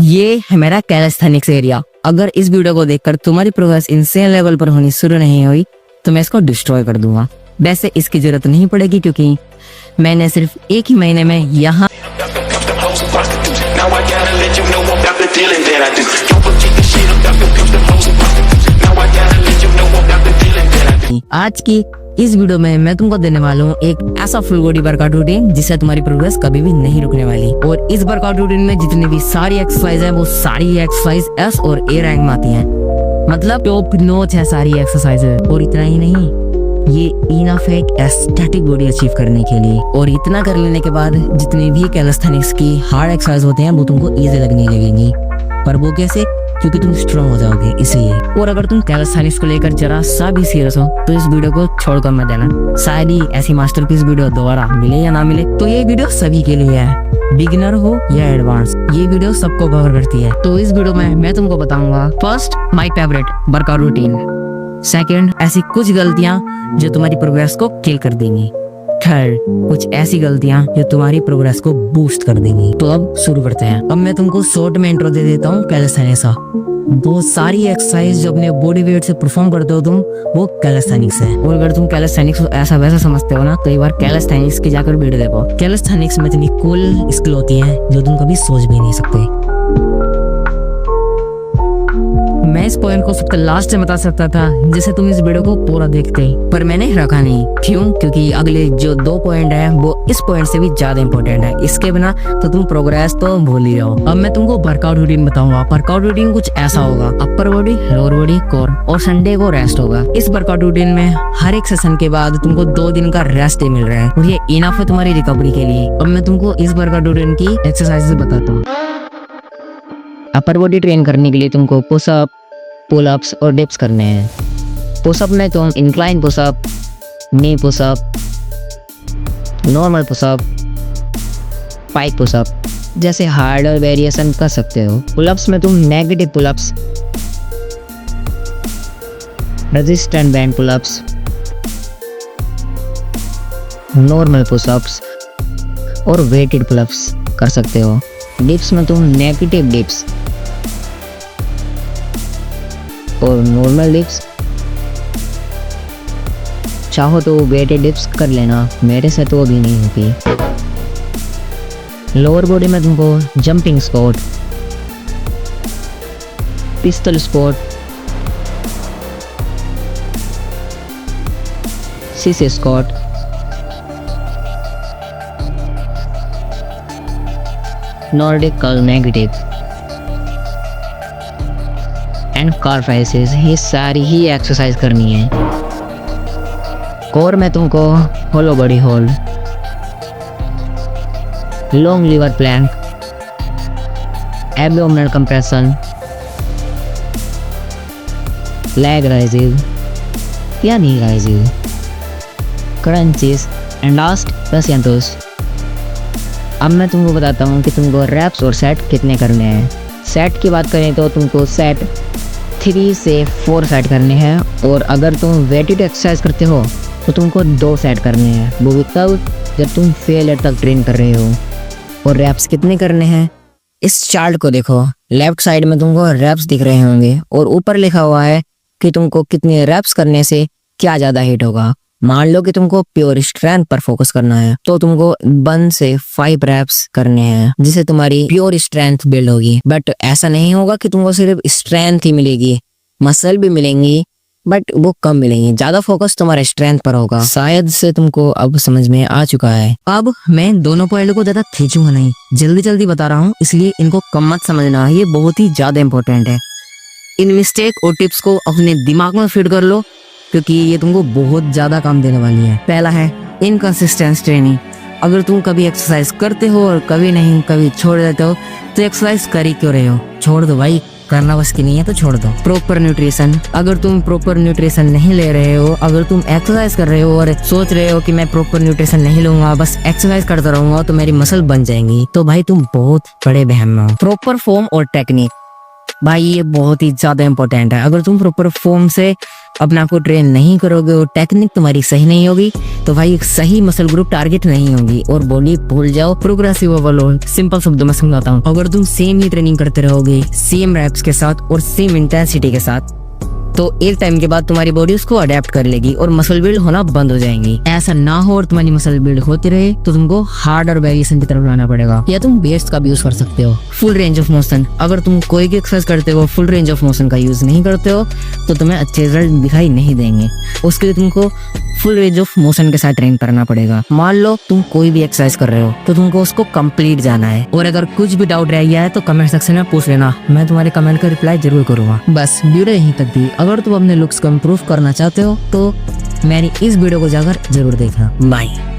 ये है मेरा कैलिस्थेनिक्स एरिया। अगर इस वीडियो को देखकर तुम्हारी प्रोग्रेस इंसेन लेवल पर होनी शुरू नहीं हुई तो मैं इसको डिस्ट्रॉय कर दूंगा। वैसे इसकी जरूरत नहीं पड़ेगी क्योंकि मैंने सिर्फ एक ही महीने में यहाँ आज की इस वीडियो में मैं तुमको देने वाला हूँ एक ऐसा फुल बॉडी वर्कआउट रूटीन जिससे तुम्हारी प्रोग्रेस कभी भी नहीं रुकने वाली। और इस वर्कआउट रूटीन में जितनी भी सारी एक्सरसाइज है वो सारी एक्सरसाइज एस और ए रैंक में आती हैं। मतलब टॉप नॉच है सारी एक्सरसाइज। और इतना ही नहीं, ये इनफ है एक एस्थेटिक बॉडी अचीव करने के लिए। और इतना कर लेने के बाद जितनी भी कैलिस्थेनिक्स की हार्ड एक्सरसाइज होते हैं वो तुमको इजी लगने लगेंगी। पर वो कैसे? क्योंकि तुम स्ट्रॉन्ग हो जाओगे इसलिए। और अगर तुम कैलिस्थेनिक्स को लेकर जरा सा भी सीरियस हो तो इस वीडियो को छोड़कर मत देना। शायद ही ऐसी मास्टरपीस वीडियो दोबारा मिले या ना मिले। तो ये वीडियो सभी के लिए है, बिगिनर हो या एडवांस, ये वीडियो सबको कवर करती है। तो इस वीडियो में मैं तुमको बताऊंगा first my favourite workout routine, second ऐसी कुछ गलतियां जो तुम्हारी प्रोग्रेस को किल कर देंगी, थर्ड कुछ ऐसी गलतियां जो तुम्हारी प्रोग्रेस को बूस्ट कर देंगी। तो अब शुरू करते हैं। अब मैं तुमको शॉर्ट में इंट्रो दे देता हूँ कैलिस्थेनिक्स का। वो सारी एक्सरसाइज जो अपने बॉडी वेट से परफॉर्म करते हो तुम, वो कैलिस्थेनिक्स है। और अगर तुम कैलिस्थेनिक्स ऐसा वैसा समझते हो ना तो एक बार कैलिस्थेनिक्स की जाकर वीडियो देखो। कैलिस्थेनिक्स में इतनी कूल स्किल होती है जो तुम कभी सोच भी नहीं सकते। मैं इस पॉइंट को सबसे लास्ट में बता सकता था जिसे तुम इस वीडियो को पूरा देखते, पर मैंने रखा नहीं। क्यों? क्योंकि अगले जो 2 पॉइंट है वो इस पॉइंट से भी ज्यादा इंपॉर्टेंट है। इसके बिना तो तुम प्रोग्रेस तो भूल ही जाओ। अब मैं तुमको वर्कआउट रूटीन बताऊंगा। वर्कआउट रूटीन कुछ ऐसा होगा, upper body, lower body, core, और संडे को रेस्ट होगा। इस वर्कआउट रूटीन में हर एक सेशन के बाद तुमको 2 दिन का रेस्ट मिल रहा है और ये इनफ है तुम्हारी रिकवरी के लिए। अब मैं तुमको इस वर्कआउट रूटीन की एक्सरसाइज बताता हूँ। अपर बॉडी ट्रेन करने के लिए तुमको पुशअप, पुलअप्स और डिप्स करने हैं। पुशअप में तुम इंक्लाइन पुशअप, नी पुशअप, नॉर्मल पुशअप, पाइक पुशअप जैसे हार्ड और वेरिएशन कर सकते हो। पुलअप्स में तुम negative pullups, resistant band pullups, normal pushups और वेटेड पुलअप्स कर सकते हो। डिप्स में तुम नेगेटिव डिप्स और नॉर्मल डिप्स, चाहो तो वेटेड डिप्स कर लेना, मेरे से तो अभी नहीं होती। लोअर बॉडी में तुमको jumping squat, pistol squat, sissy squat, nordic curl negative and calf raises, ये सारी ही एक्सरसाइज करनी है। कोर में तुमको hollow body hold, long lever plank, abdominal compression, leg raises या knee raises, crunches and last Russian twist. अब मैं तुमको बताता हूँ कि तुमको रैप्स और सेट कितने करने हैं। सेट की बात करें तो तुमको सेट 3 से 4 सेट करने हैं। और अगर तुम वेटेड एक्सरसाइज करते हो तो तुमको 2 सेट करने हैं, वो भी तब जब तुम फेलियर तक ट्रेन कर रहे हो। और रैप्स कितने करने हैं, इस चार्ट को देखो। लेफ्ट साइड में तुमको रैप्स दिख रहे होंगे और ऊपर लिखा हुआ है कि तुमको कितने रैप्स करने से क्या ज्यादा हिट होगा। मान लो कि तुमको प्योर स्ट्रेंथ पर फोकस करना है तो तुमको 1 से 5 रैप्स करने हैं जिससे तुम्हारी प्योर स्ट्रेंथ बिल्ड होगी। बट ऐसा नहीं होगा कि तुमको सिर्फ स्ट्रेंथ ही मिलेगी, मसल भी मिलेंगी बट वो कम मिलेंगी। ज्यादा फोकस तुम्हारे स्ट्रेंथ पर होगा। शायद से तुमको अब समझ में आ चुका है। अब मैं दोनों पॉइंट को ज्यादा खींचूंगा नहीं, जल्दी जल्दी बता रहा हूँ, इसलिए इनको कम मत समझना, ये बहुत ही ज्यादा इंपॉर्टेंट है। इन मिस्टेक और टिप्स को अपने दिमाग में फिट कर लो क्योंकि ये तुमको बहुत ज्यादा काम देने वाली है। पहला है इनकंसिस्टेंट ट्रेनिंग। अगर तुम कभी एक्सरसाइज करते हो और कभी नहीं, कभी छोड़ देते हो तो एक्सरसाइज कर ही क्यों रहे हो? छोड़ दो भाई, करना बस की नहीं है तो छोड़ दो। Proper nutrition. अगर तुम प्रॉपर न्यूट्रिशन नहीं ले रहे हो, अगर तुम एक्सरसाइज कर रहे हो और सोच रहे हो कि मैं प्रॉपर न्यूट्रिशन नहीं लूंगा, बस एक्सरसाइज करता रहूंगा तो मेरी मसल बन जाएंगी, तो भाई तुम बहुत बड़े वहम में हो। प्रॉपर फॉर्म और टेक्निक, भाई ये बहुत ही ज्यादा इंपॉर्टेंट है। अगर तुम प्रॉपर फॉर्म से अपने आप को ट्रेन नहीं करोगे और टेक्निक तुम्हारी सही नहीं होगी तो भाई एक सही मसल ग्रुप टारगेट नहीं होगी और बॉडी भूल जाओ। प्रोग्रेसिव ओवरलोड सिंपल शब्दों में समझाता हूँ, अगर तुम सेम ही ट्रेनिंग करते रहोगे सेम रैप्स के साथ और सेम इंटेंसिटी के साथ तो एक टाइम के बाद तुम्हारी बॉडी उसको अडेप्ट कर लेगी और मसल बिल्ड होना बंद हो जाएंगी। ऐसा ना हो और तुम्हारी मसल बिल्ड होती रहे तो तुमको हार्डर वेरिएशन की तरफ लाना पड़ेगा या तुम बेस्ट का भी यूज कर सकते हो। फुल रेंज ऑफ मोशन, अगर तुम कोई भी एक्सरसाइज करते हो फुल रेंज ऑफ मोशन का यूज नहीं करते हो तो तुम्हें अच्छे रिजल्ट दिखाई नहीं देंगे। उसके लिए तुमको फुल रेंज ऑफ मोशन के साथ ट्रेन करना पड़ेगा। मान लो तुम कोई भी एक्सरसाइज कर रहे हो तो तुमको उसको कंप्लीट जाना है और अगर कुछ भी डाउट रह गया है तो कमेंट सेक्शन में पूछ लेना, मैं तुम्हारे कमेंट का रिप्लाई जरूर करूंगा। बस वीडियो यहीं तक थी। अगर तुम अपने लुक्स को इम्प्रूव करना चाहते हो तो मेरी इस वीडियो को जाकर जरूर देखना। बाय।